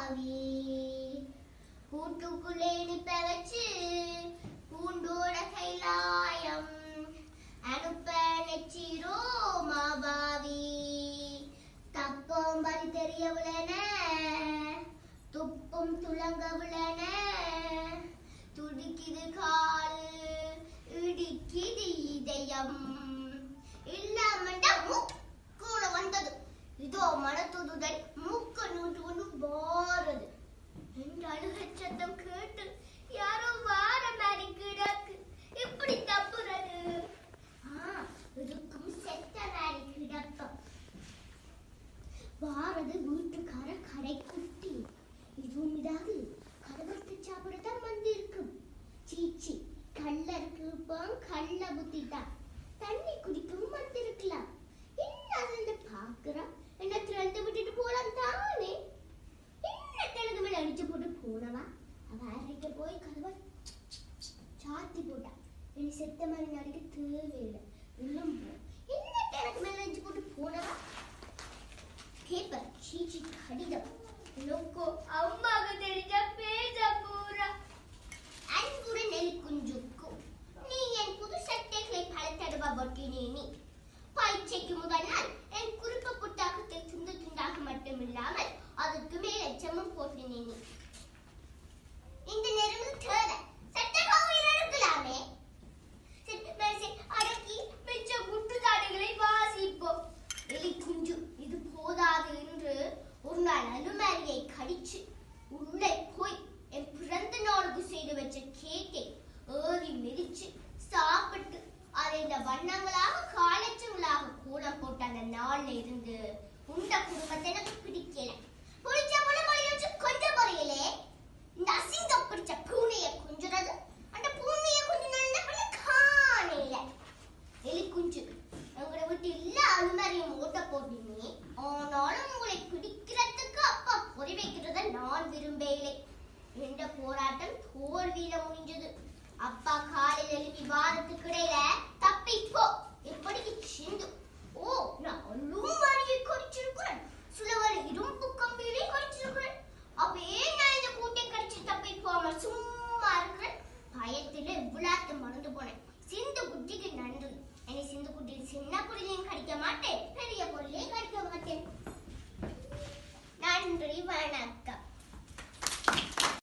பாவி கூட்டுக்குள்ளே நிப்ப வச்சு பூண்டோட கைலாயம் அனுப்ப நெச்சிரோ மாபாவி தப்பம் பறி தெரியவுளன துப்பும் துளங்கவுளன துடிக்குது கால் இடிக்குது இதயம் இல்லாமண்டா மூக்கூட வந்தது இதோ மனத்துதுதல் மூக்க நூற்று கொண்டு வாரது என்று அழுகச் சத்தம் கேட்டு யாரோ வார மாதிரி கிடக்கு இப்படி தப்புறது இதுக்கும் செத்த மாதிரி கிடக்கும் வாரது வீட்டுக்கார கடை குட்டி இதுவும் இதாவது கதவத்தை சாப்பிடத்தான் வந்து இருக்கும் சீச்சி கள்ளருக்கு கள்ள புத்திதான் தண்ணி குடிக்கவும் வந்திருக்கலாம் என்ன பாக்குறான் என்ன திறந்து விட்டுட்டு போலாம் தானே என்ன கிழக்கு மேல அடிச்சு போட்டு போனவா அவ அறைக்க போய் கதவை சாத்தி போட்டா இனி செத்த மாதிரி நடிக்க தேவையில்லை இன்னும் என்ன கிழக்கு மேல அடிச்சு போட்டு போனவா பேப்பர் சீச்சி கடிதம் லோக்கோ அம்மாக்கு தெரிஞ்சா பேச போறா அன்புடன் நெல் குஞ்சுக்கும் நீ என் புது சட்டைகளை பல தடவை பொட்டினேனி பயிற்சிக்கு முதல் நாள் என் குறுக்கு புத்தாக்கத்தில் துண்டு துண்டாக மட்டுமில்லாமல் அதற்கு மேல் எச்சமும் போட்டினேன் இந்த நேரம் தேவை சட்டமாக இருக்கலாமே அடக்கி மிச்ச முட்டுதாடுகளை வாசிப்போம் எலி குஞ்சு இது போதாது என்று ஒரு நாள் அலுமாரியை கடிச்சு உள்ளே போய் என் பிறந்த நாளுக்கு செய்து வச்ச கேக்கை ஏறி மிதிச்சு சாப்பிட்டு அதை இந்த வண்ணங்களாக காலச்சங்களாக கூடம் போட்ட அந்த நாள்ல இருந்து உண்ட குடும்பத்தை எனக்கு பிடிக்கல பிடிச்ச போல மொழி வச்சு கொஞ்சம் குறையலே இந்த அசிங்கம் பிடிச்ச பூனையை கொஞ்சுறது அந்த பூனையை கொஞ்சம் நல்ல பண்ண காணையில எலி குஞ்சு உங்களை விட்டு எல்லா அலுமாரியும் ஓட்ட போட்டீங்க ஆனாலும் உங்களை பிடிக்கிறதுக்கு அப்பா பொறி வைக்கிறத நான் விரும்பவில்லை என்ற போராட்டம் தோல்வியில முடிஞ்சது அப்பா காலையில் எழுப்பி வாரத்துக்கு இடையில தப்பிப்போ எப்படிக்கு சிந்து ஓ நான் அலுமாரியை கடிச்சிருக்கிறேன் சிலவர் இரும்பு கம்பியிலே கடிச்சிருக்கிறேன் அப்ப ஏன் நான் இந்த கூட்டை கடிச்சு தப்பிப்போமல் சும்மா இருக்கிறேன் பயத்துல விழாத்த மறந்து போனேன் சிந்து குட்டிக்கு நன்றி என்னை சிந்து குட்டி சின்ன பொருளையும் கடிக்க மாட்டேன் பெரிய பொருளையும் கடிக்க மாட்டேன் நன்றி வணக்கம்.